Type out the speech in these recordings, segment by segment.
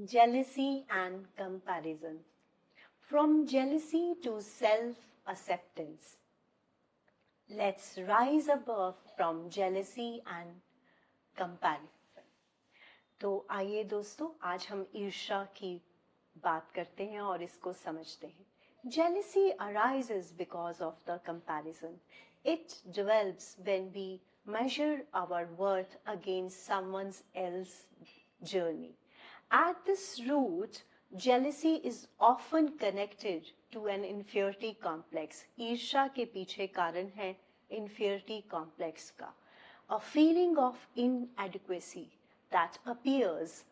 Jealousy and comparison. From jealousy to self-acceptance. Let's rise above from jealousy and comparison. तो आइए दोस्तों, आज हम ईर्ष्या की बात करते हैं और इसको समझते हैं. Jealousy arises because of the comparison. It develops when we measure our worth against someone else's journey. At this root, jealousy is often connected to an inferiority complex. ईर्ष्या के पीछे कारण है inferiority complex का. A feeling of inadequacy that appears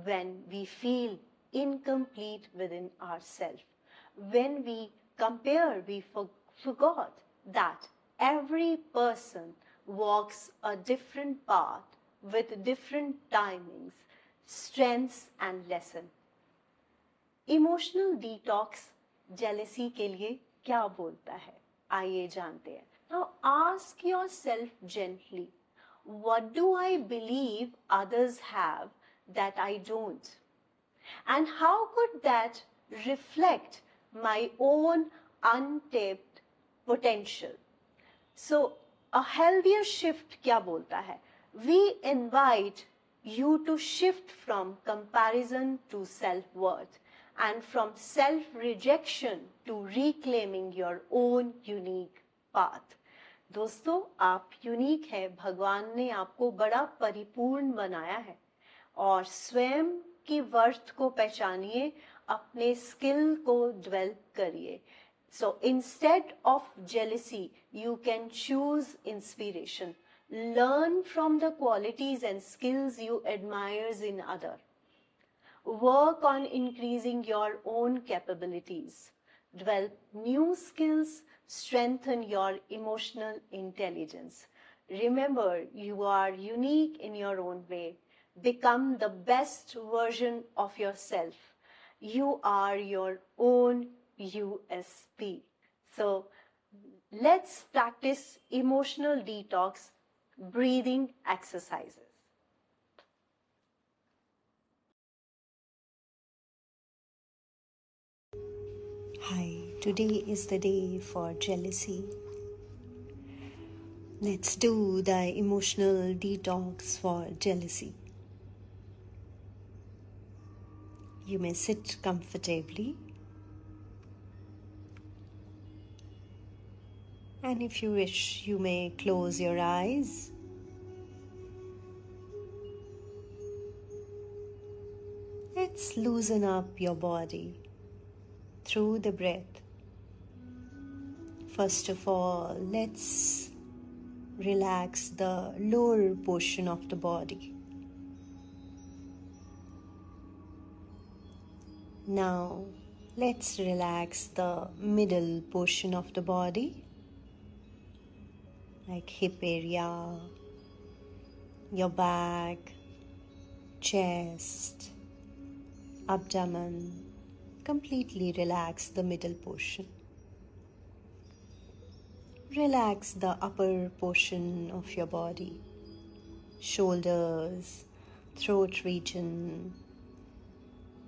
when we feel incomplete within ourselves. When we compare, we forgot that every person walks a different path with different timings, strengths and lessons. Emotional detox jealousy के लिए क्या बोलता है? आइए जानते हैं. Now ask yourself gently, what do I believe others have that I don't? And how could that reflect my own untapped potential? So, a healthier shift क्या बोलता है? We invite you to shift from comparison to self-worth and from self-rejection to reclaiming your own unique path. दोस्तों, आप unique है. भगवान ने आपको बड़ा परिपूर्ण बनाया है और स्वयं की वर्थ को पहचानिए, अपने स्किल को डेवलप करिए. So instead of jealousy, you can choose inspiration. Learn from the qualities and skills you admire in others. Work on increasing your own capabilities. Develop new skills, strengthen your emotional intelligence. Remember, you are unique in your own way. Become the best version of yourself. You are your own USP. So let's practice emotional detox breathing exercises. Hi, today is the day for jealousy. Let's do the emotional detox for jealousy. You may sit comfortably, and if you wish, you may close your eyes. Let's loosen up your body through the breath. First of all, let's relax the lower portion of the body. Now, let's relax the middle portion of the body, like hip area, your back, chest, abdomen. Completely relax the middle portion. Relax the upper portion of your body, shoulders, throat region,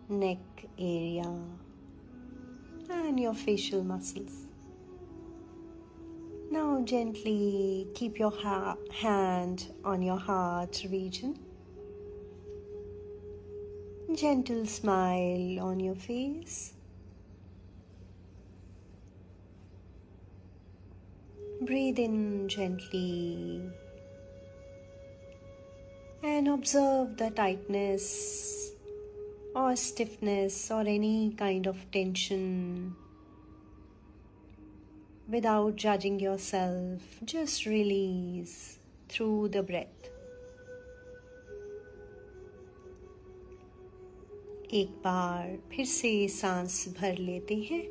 neck area, and your facial muscles. Now gently keep your hand on your heart region. Gentle smile on your face. Breathe in gently and observe the tightness or stiffness or any kind of tension. Without judging yourself, just release through the breath. एक बार फिर से सांस भर लेते हैं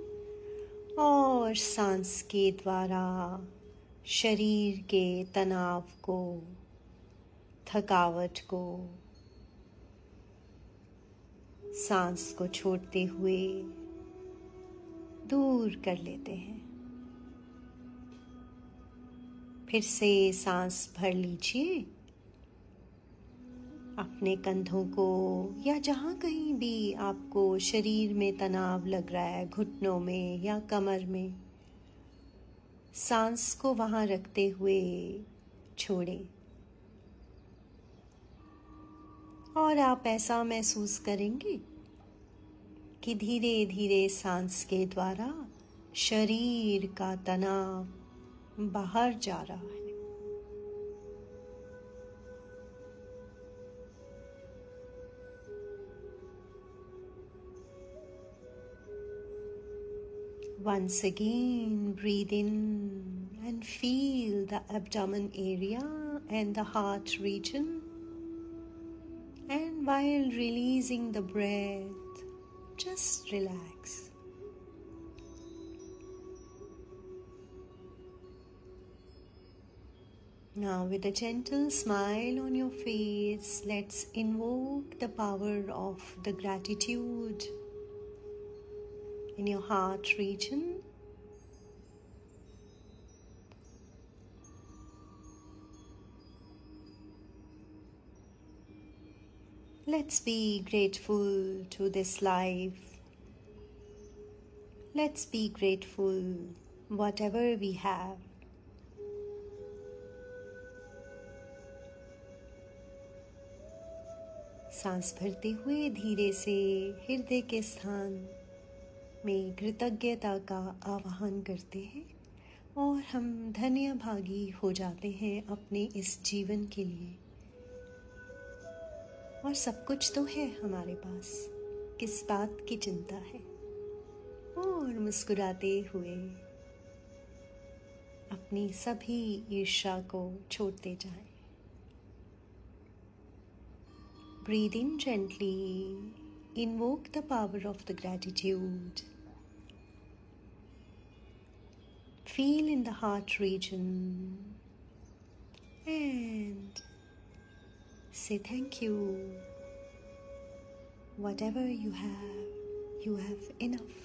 और सांस के द्वारा शरीर के तनाव को, थकावट को, सांस को छोड़ते हुए दूर कर लेते हैं. फिर से सांस भर लीजिए अपने कंधों को या जहाँ कहीं भी आपको शरीर में तनाव लग रहा है, घुटनों में या कमर में, सांस को वहाँ रखते हुए छोड़ें। और आप ऐसा महसूस करेंगे कि धीरे धीरे सांस के द्वारा शरीर का तनाव बाहर जा रहा है। Once again, breathe in and feel the abdomen area and the heart region. And while releasing the breath, just relax. Now, with a gentle smile on your face, let's invoke the power of the gratitude in your heart region. Let's be grateful to this life. Let's be grateful whatever we have. सांस भरते हुए धीरे से हृदय के स्थान में कृतज्ञता का आवाहन करते हैं और हम धन्य भागी हो जाते हैं अपने इस जीवन के लिए। और सब कुछ तो है हमारे पास, किस बात की चिंता है। और मुस्कुराते हुए अपनी सभी ईर्ष्या को छोड़ते जाएं। Breathe in gently, invoke the power of the gratitude. Feel in the heart region and say thank you. Whatever you have enough.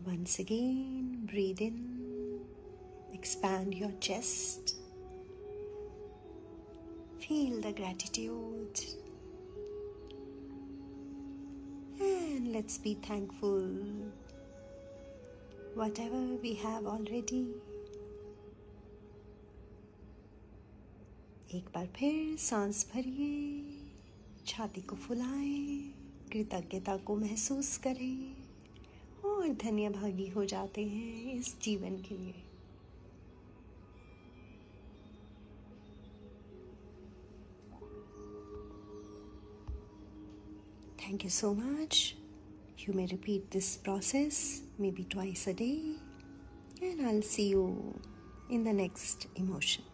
Once again, breathe in, expand your chest, feel the gratitude, and let's be thankful whatever we have already. एक बार फिर सांस भरिए, छाती को फुलाएं, कृतज्ञता को महसूस करें और धन्य भागी हो जाते हैं इस जीवन के लिए। Thank you so much. You may repeat this process maybe twice a day, and I'll see you in the next emotion.